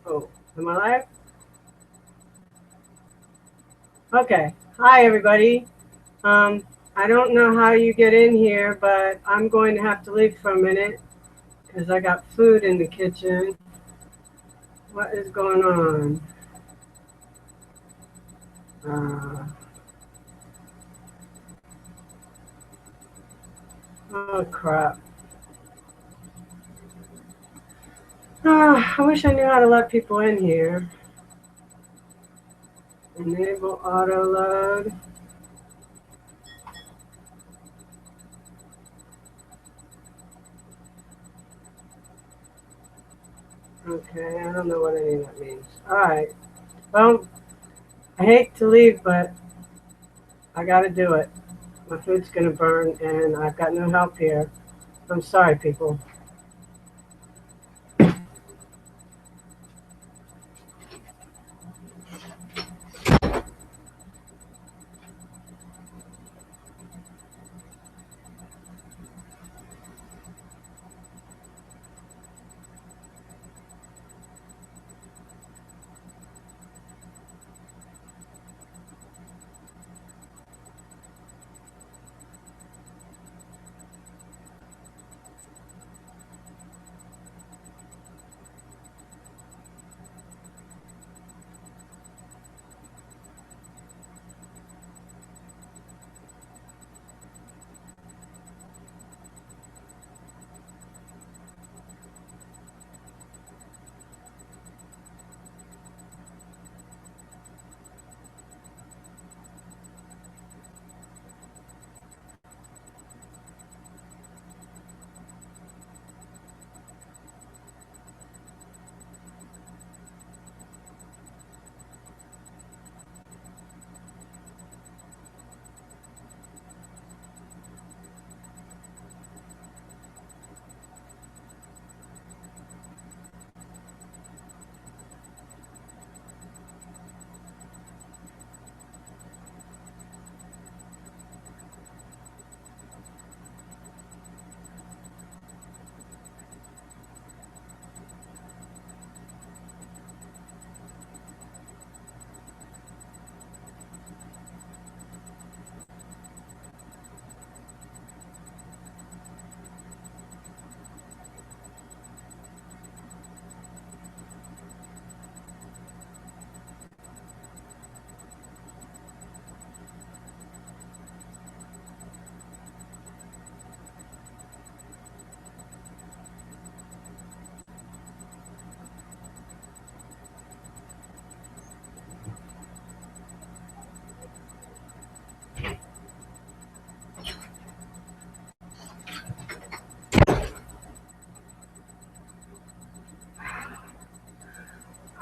Oh, am I live? Okay. Hi, everybody. Um, I don't know how you get in here, but I'm going to have to leave for a minute because I got food in the kitchen. What is going on? Uh, oh, crap. I wish I knew how to let people in here. Enable auto load. Okay, I don't know what any of that means. All right. Well, I hate to leave, but I got to do it. My food's going to burn, and I've got no help here. I'm sorry, people.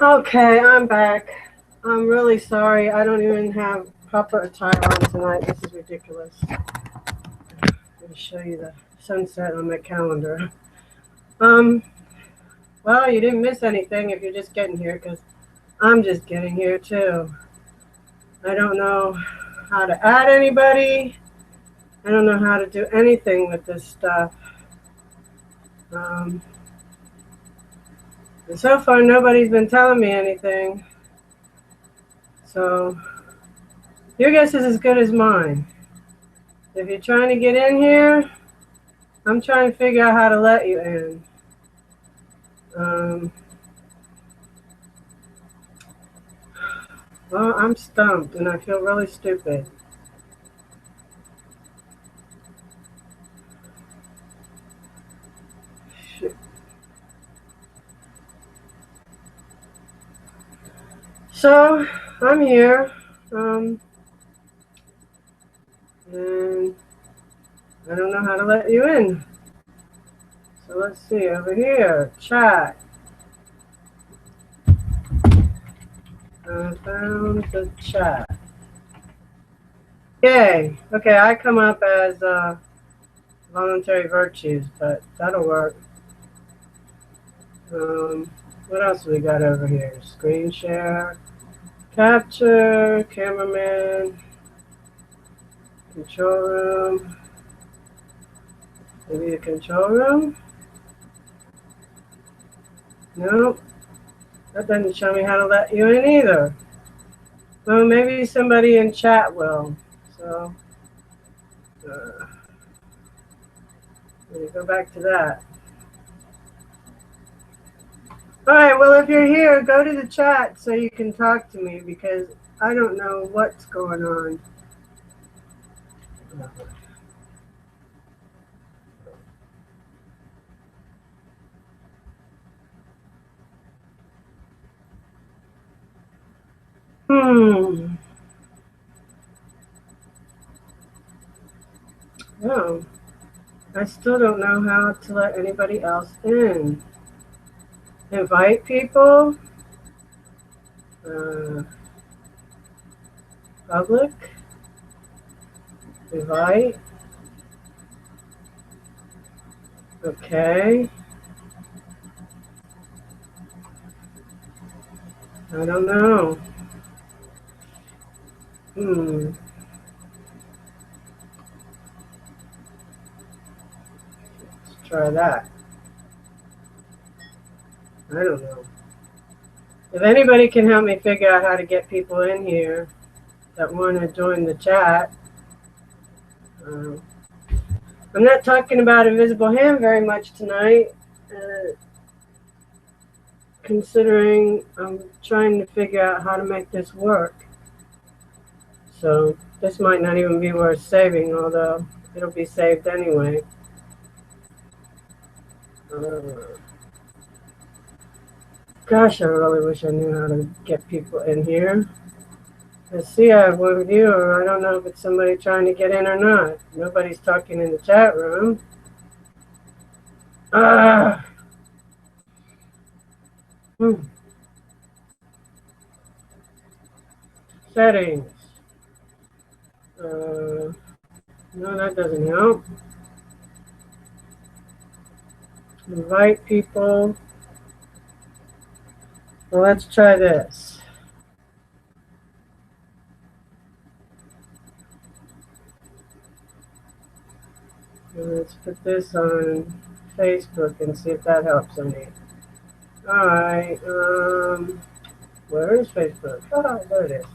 Okay, I'm back. I'm really sorry. I don't even have proper attire on tonight. This is ridiculous. I'm going to show you the sunset on my calendar. Um, well, you didn't miss anything if you're just getting here, because I'm just getting here too. I don't know how to add anybody. I don't know how to do anything with this stuff. Um, and so far, nobody's been telling me anything. So your guess is as good as mine. If you're trying to get in here, I'm trying to figure out how to let you in. Um, well, I'm stumped and I feel really stupid. Shit. So I'm here, and I don't know how to let you in. So let's see over here, chat. I found the chat. Yay. Okay, I come up as voluntary virtues, but that'll work. What else we got over here? Screen share, capture, cameraman, control room. Maybe the control room? Nope. That doesn't show me how to let you in either. Well, maybe somebody in chat will. So, let me go back to that. All right, well, if you're here, go to the chat so you can talk to me because I don't know what's going on. No, I still don't know how to let anybody else in. Invite people. Public. Invite. Okay. I don't know. Let's try that. I don't know. If anybody can help me figure out how to get people in here that want to join the chat. I'm not talking about Invisible Hand very much tonight, considering I'm trying to figure out how to make this work. So this might not even be worth saving, although it'll be saved anyway. Gosh, I really wish I knew how to get people in here. Let's see, I have one viewer. I don't know if it's somebody trying to get in or not. Nobody's talking in the chat room. Settings. No, that doesn't help. Invite people. Well, let's try this. Let's put this on Facebook and see if that helps any. All right. Where is Facebook? Oh, there it is.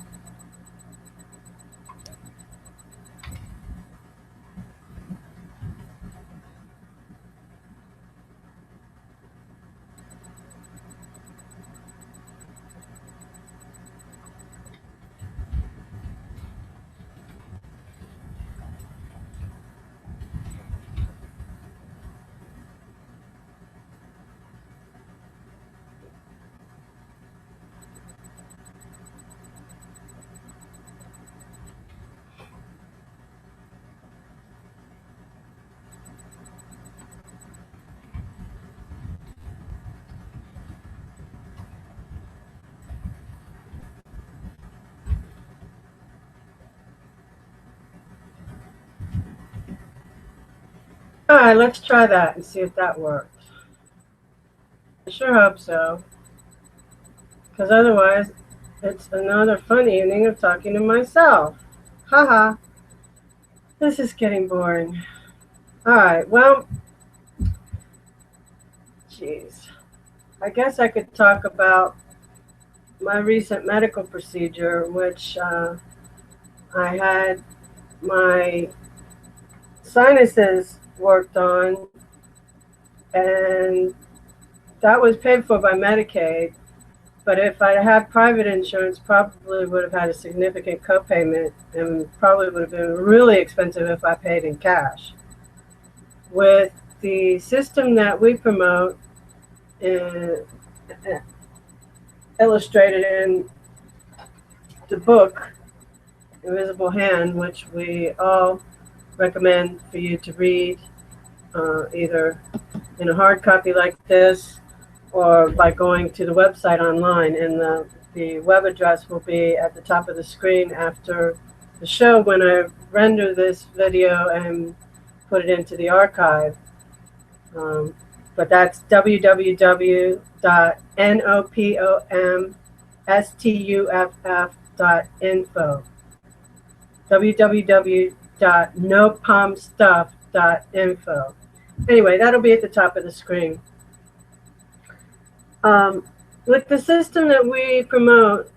All right, let's try that and see if that works. I sure hope so. Because otherwise, it's another fun evening of talking to myself. Haha. This is getting boring. All right, well, geez. I guess I could talk about my recent medical procedure, which I had my sinuses worked on, and that was paid for by Medicaid. But if I had private insurance, probably would have had a significant copayment and probably would have been really expensive if I paid in cash. With the system that we promote, illustrated in the book Invisible Hand, which we all recommend for you to read, either in a hard copy like this or by going to the website online. And the web address will be at the top of the screen after the show when I render this video and put it into the archive. But that's www.nopomstuff.info. www.nopomstuff.info. Anyway, that'll be at the top of the screen. With the system that we promote,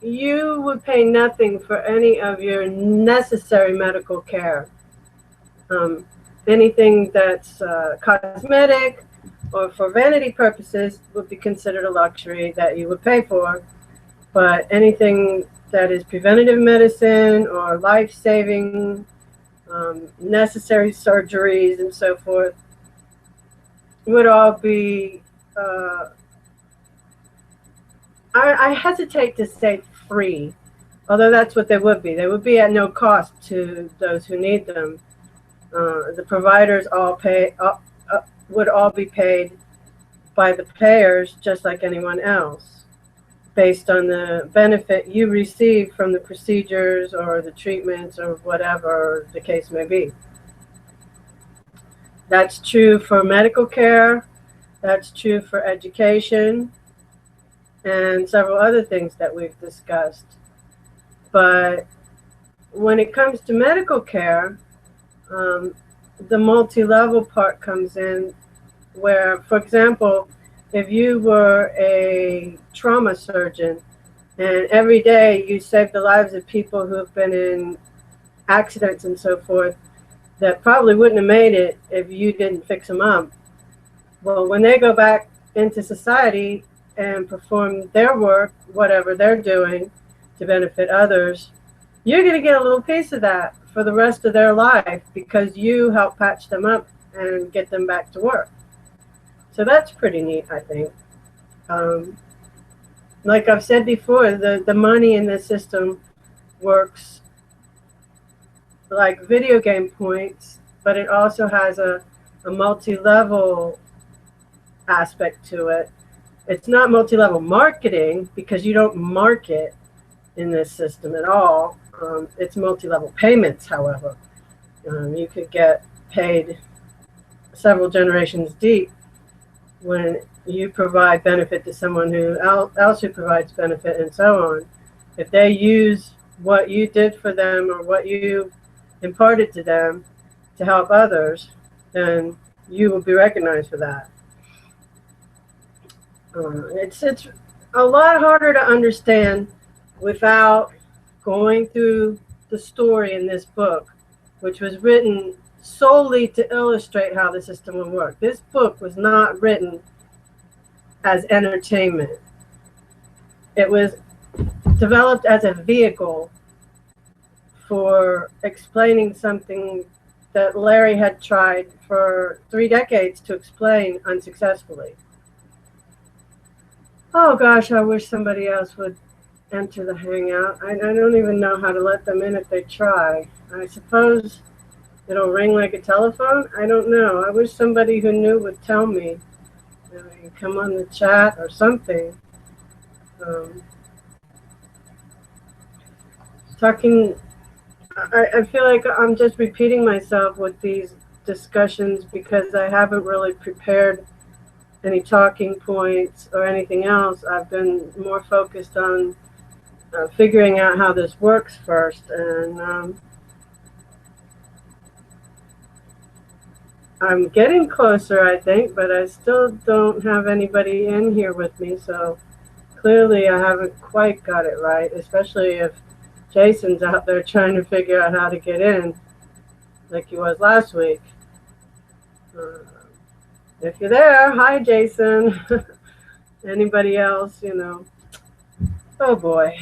you would pay nothing for any of your necessary medical care. Um, Anything that's cosmetic or for vanity purposes would be considered a luxury that you would pay for. But anything that is preventative medicine or life-saving, necessary surgeries and so forth would all be, I hesitate to say free, although that's what they would be. They would be at no cost to those who need them. The providers would all be paid by the payers just like anyone else, based on the benefit you receive from the procedures or the treatments or whatever the case may be. That's true for medical care, that's true for education, and several other things that we've discussed. But when it comes to medical care, the multi-level part comes in where, for example, if you were a trauma surgeon and every day you save the lives of people who have been in accidents and so forth that probably wouldn't have made it if you didn't fix them up. Well, when they go back into society and perform their work, whatever they're doing to benefit others, you're going to get a little piece of that for the rest of their life because you help patch them up and get them back to work. So that's pretty neat, I think. Like I've said before, the money in this system works like video game points, but it also has a multi-level aspect to it. It's not multi-level marketing because you don't market in this system at all. It's multi-level payments, however. You could get paid several generations deep when you provide benefit to someone else who provides benefit and so on. If they use what you did for them or what you imparted to them to help others, then you will be recognized for that. It's a lot harder to understand without going through the story in this book, which was written solely to illustrate how the system would work. This book was not written as entertainment. It was developed as a vehicle for explaining something that Larry had tried for 3 decades to explain unsuccessfully. Oh gosh, I wish somebody else would enter the Hangout. I don't even know how to let them in if they try. I suppose it'll ring like a telephone? I don't know. I wish somebody who knew would tell me. Come on the chat or something. I feel like I'm just repeating myself with these discussions because I haven't really prepared any talking points or anything else. I've been more focused on figuring out how this works first, and I'm getting closer, I think, but I still don't have anybody in here with me, so clearly I haven't quite got it right, especially if Jason's out there trying to figure out how to get in like he was last week. If you're there, hi Jason. Anybody else, Oh boy.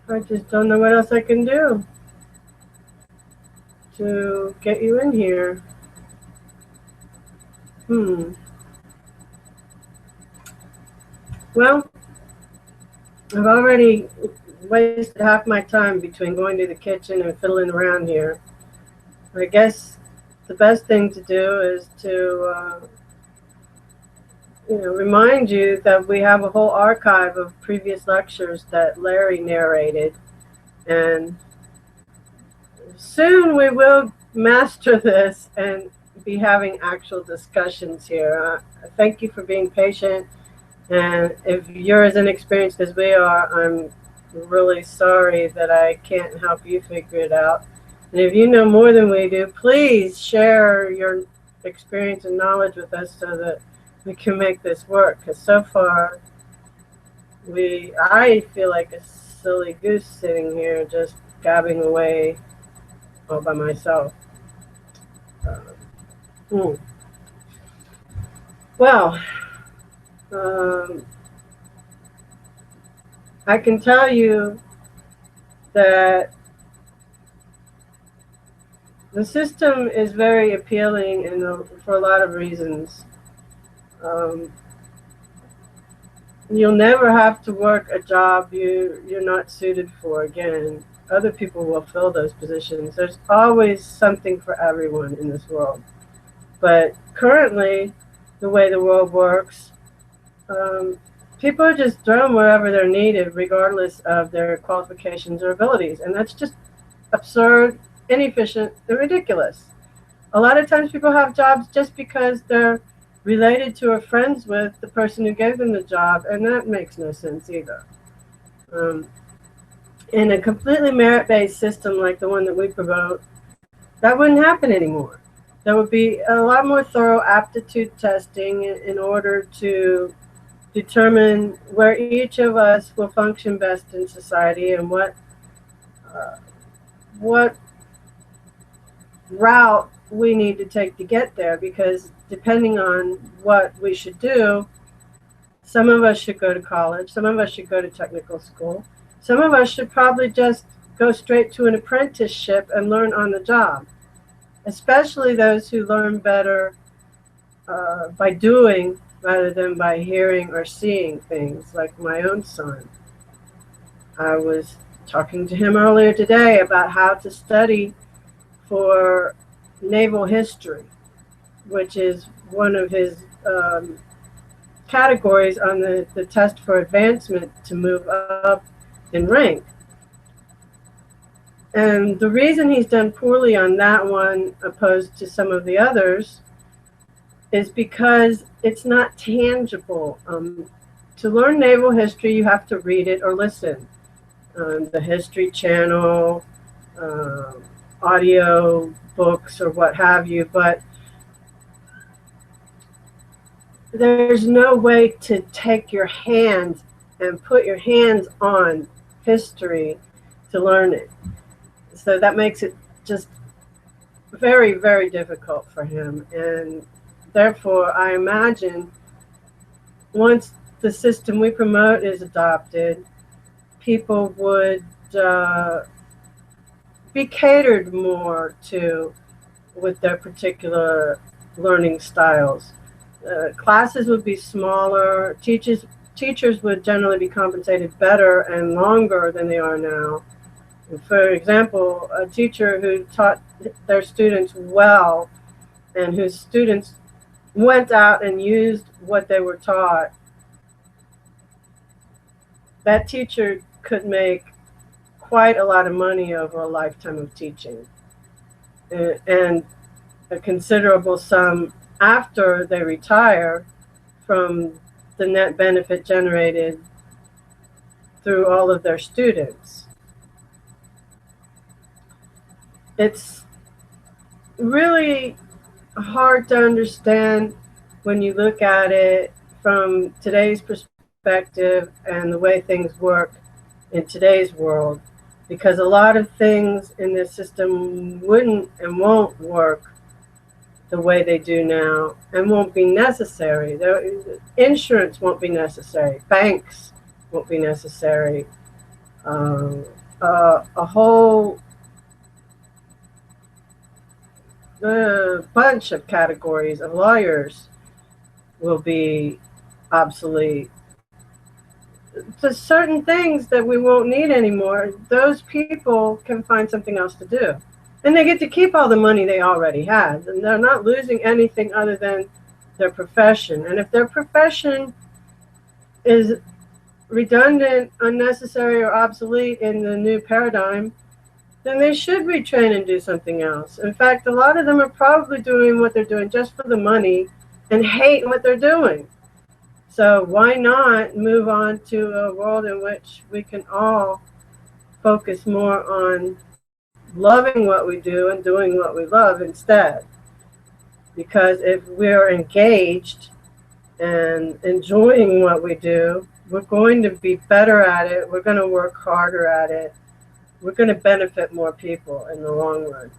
I just don't know what else I can do to get you in here. Well, I've already wasted half my time between going to the kitchen and fiddling around here. I guess the best thing to do is to remind you that we have a whole archive of previous lectures that Larry narrated, and soon we will master this and be having actual discussions here. Thank you for being patient, and if you're as inexperienced as we are, I'm really sorry that I can't help you figure it out. And if you know more than we do, please share your experience and knowledge with us so that we can make this work. Because so far, I feel like a silly goose sitting here just gabbing away all by myself. Hmm. Well, um, I can tell you that the system is very appealing for a lot of reasons. Um, you'll never have to work a job you're not suited for again. Other people will fill those positions. There's always something for everyone in this world. But currently, the way the world works, people are just thrown wherever they're needed, regardless of their qualifications or abilities. And that's just absurd, inefficient, and ridiculous. A lot of times people have jobs just because they're related to or friends with the person who gave them the job, and that makes no sense either. In a completely merit-based system like the one that we promote, that wouldn't happen anymore. There would be a lot more thorough aptitude testing in order to determine where each of us will function best in society and what route we need to take to get there, because depending on what we should do, some of us should go to college, some of us should go to technical school, some of us should probably just go straight to an apprenticeship and learn on the job, especially those who learn better by doing rather than by hearing or seeing things, like my own son. I was talking to him earlier today about how to study for naval history, which is one of his categories on the test for advancement to move up in rank. And the reason he's done poorly on that one opposed to some of the others is because it's not tangible. To learn naval history, you have to read it or listen. The History Channel, audio books or what have you, but there's no way to take your hands and put your hands on history to learn it. So that makes it just very, very difficult for him. And therefore, I imagine once the system we promote is adopted, people would be catered more to with their particular learning styles. Classes would be smaller. Teachers would generally be compensated better and longer than they are now. For example, a teacher who taught their students well and whose students went out and used what they were taught, that teacher could make quite a lot of money over a lifetime of teaching, and a considerable sum after they retire from the net benefit generated through all of their students. It's really hard to understand when you look at it from today's perspective and the way things work in today's world, because a lot of things in this system wouldn't and won't work the way they do now and won't be necessary. Insurance won't be necessary. Banks won't be necessary. A whole bunch of categories of lawyers will be obsolete. There's certain things that we won't need anymore. Those people can find something else to do. And they get to keep all the money they already had. And they're not losing anything other than their profession. And if their profession is redundant, unnecessary, or obsolete in the new paradigm, then they should retrain and do something else. In fact, a lot of them are probably doing what they're doing just for the money and hate what they're doing. So why not move on to a world in which we can all focus more on loving what we do and doing what we love instead? Because if we're engaged and enjoying what we do, we're going to be better at it. We're going to work harder at it. We're going to benefit more people in the long run.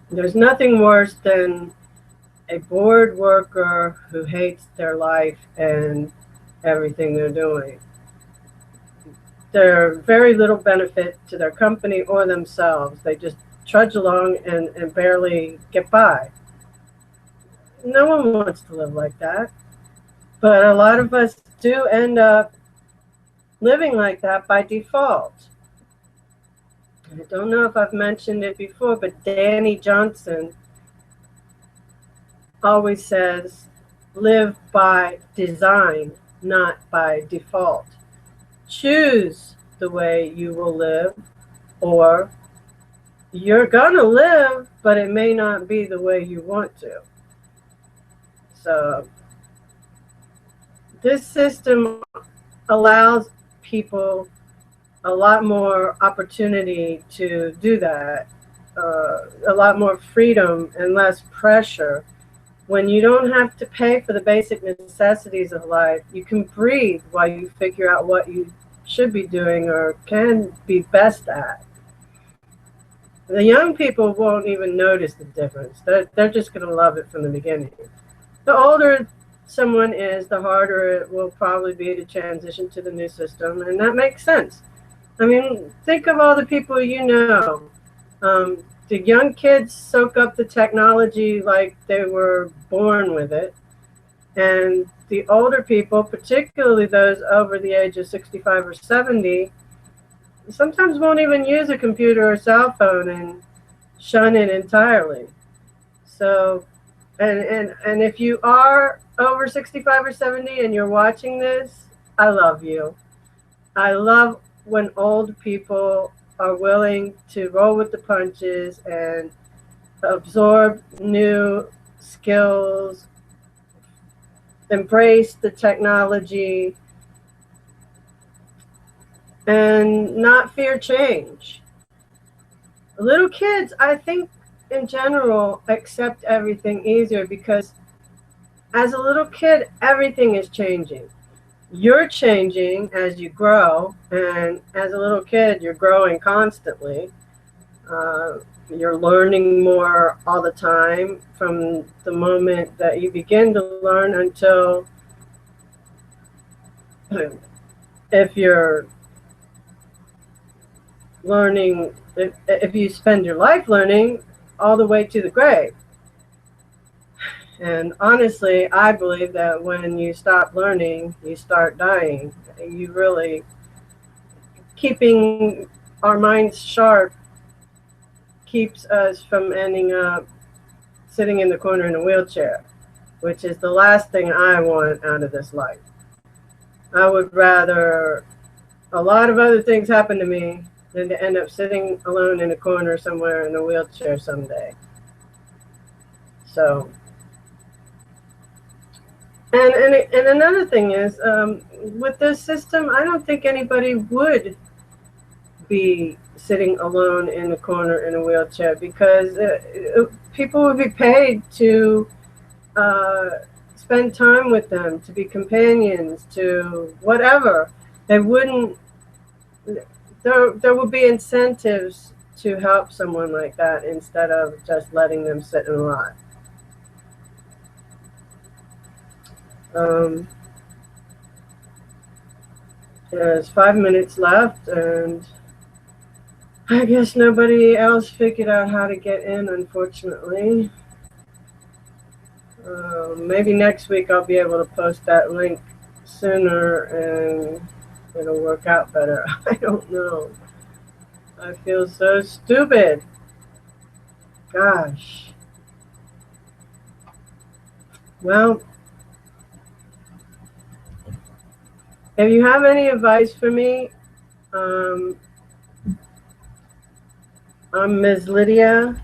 There's nothing worse than a bored worker who hates their life and everything they're doing. There's very little benefit to their company or themselves. They just trudge along and barely get by. No one wants to live like that. But a lot of us do end up living like that by default. I don't know if I've mentioned it before, but Danny Johnson always says, live by design, not by default. Choose the way you will live, or you're gonna live, but it may not be the way you want to. So this system allows people a lot more opportunity to do that, a lot more freedom and less pressure. When you don't have to pay for the basic necessities of life, you can breathe while you figure out what you should be doing or can be best at. The young people won't even notice the difference. They're just going to love it from the beginning. The older someone is, the harder it will probably be to transition to the new system, and that makes sense. I mean, think of all the people you know. The young kids soak up the technology like they were born with it. And the older people, particularly those over the age of 65 or 70, sometimes won't even use a computer or cell phone and shun it entirely. So, and if you are over 65 or 70 and you're watching this, I love you. I love when old people are willing to roll with the punches and absorb new skills, embrace the technology, and not fear change. Little kids, I think, in general, accept everything easier because as a little kid, everything is changing. You're changing as you grow, and as a little kid, you're growing constantly. You're learning more all the time from the moment that you begin to learn until, if you're learning, if you spend your life learning, all the way to the grave. And honestly, I believe that when you stop learning, you start dying. You really, keeping our minds sharp keeps us from ending up sitting in the corner in a wheelchair, which is the last thing I want out of this life. I would rather a lot of other things happen to me than to end up sitting alone in a corner somewhere in a wheelchair someday. So, and another thing is, with this system, I don't think anybody would be sitting alone in a corner in a wheelchair because people would be paid to spend time with them, to be companions, to whatever. They wouldn't. There would be incentives to help someone like that instead of just letting them sit in a lot. There's 5 minutes left, and I guess nobody else figured out how to get in, unfortunately. Maybe next week I'll be able to post that link sooner and it'll work out better. I don't know. I feel so stupid. Gosh. Well, if you have any advice for me, I'm Ms. Lydia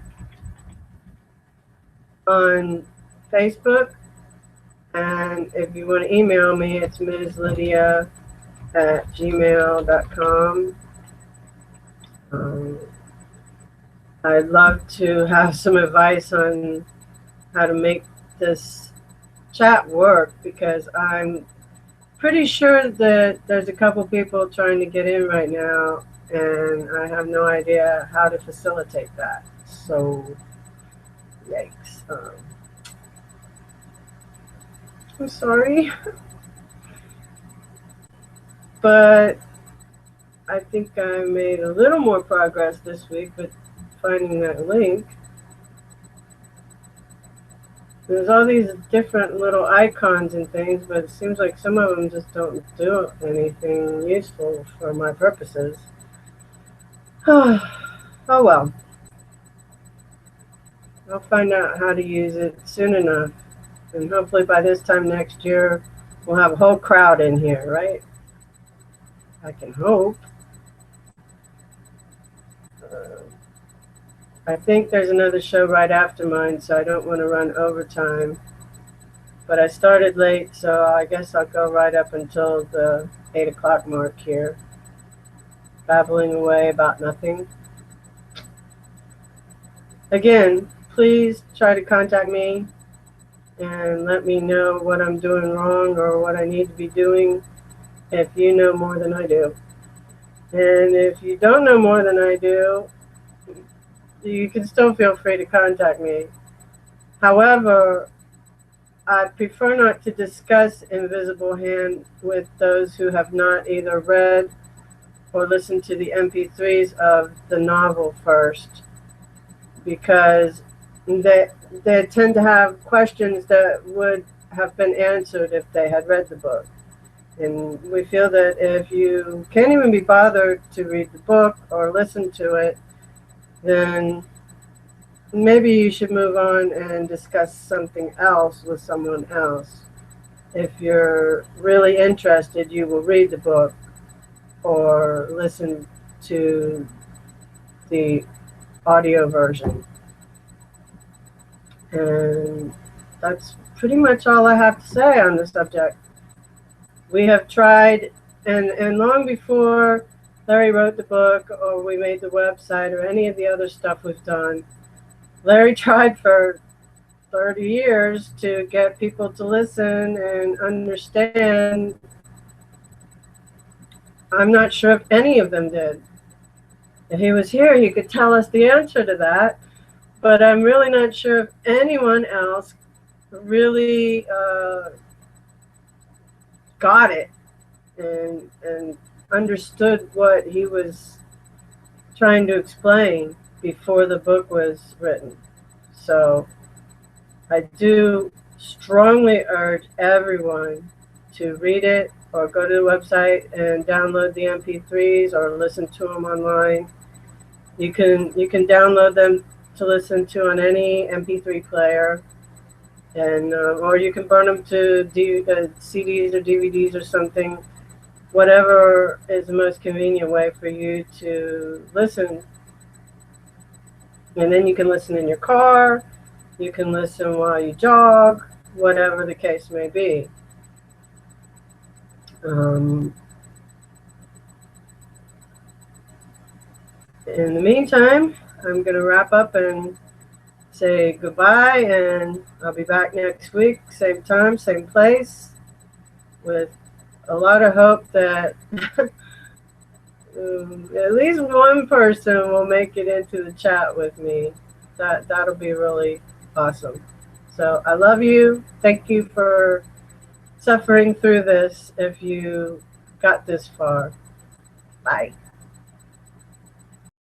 on Facebook, and if you want to email me, it's mslydia@gmail.com. I'd love to have some advice on how to make this chat work, because I'm pretty sure that there's a couple people trying to get in right now, and I have no idea how to facilitate that. So, yikes. I'm sorry, but I think I made a little more progress this week with finding that link. There's all these different little icons and things, but it seems like some of them just don't do anything useful for my purposes. Oh well. I'll find out how to use it soon enough. And hopefully by this time next year, we'll have a whole crowd in here, right? I can hope. I think there's another show right after mine, so I don't want to run overtime. But I started late, so I guess I'll go right up until the 8 o'clock mark here, babbling away about nothing. Again, please try to contact me and let me know what I'm doing wrong or what I need to be doing if you know more than I do. And if you don't know more than I do, you can still feel free to contact me. However, I prefer not to discuss Invisible Hand with those who have not either read or listened to the MP3s of the novel first, because they tend to have questions that would have been answered if they had read the book. And we feel that if you can't even be bothered to read the book or listen to it, then maybe you should move on and discuss something else with someone else. If you're really interested, you will read the book or listen to the audio version. And that's pretty much all I have to say on the subject. We have tried, and long before Larry wrote the book or we made the website or any of the other stuff we've done, Larry tried for 30 years to get people to listen and understand. I'm not sure if any of them did. If he was here, he could tell us the answer to that, but I'm really not sure if anyone else really got it and understood what he was trying to explain before the book was written. So I do strongly urge everyone to read it or go to the website and download the MP3s or listen to them online. You can download them to listen to on any MP3 player, and or you can burn them to CDs or DVDs or something, whatever is the most convenient way for you to listen. And then you can listen in your car, you can listen while you jog, whatever the case may be. In the meantime, I'm going to wrap up and say goodbye, and I'll be back next week, same time, same place, with a lot of hope that at least one person will make it into the chat with me. That'll be really awesome. So I love you. Thank you for suffering through this if you got this far. Bye.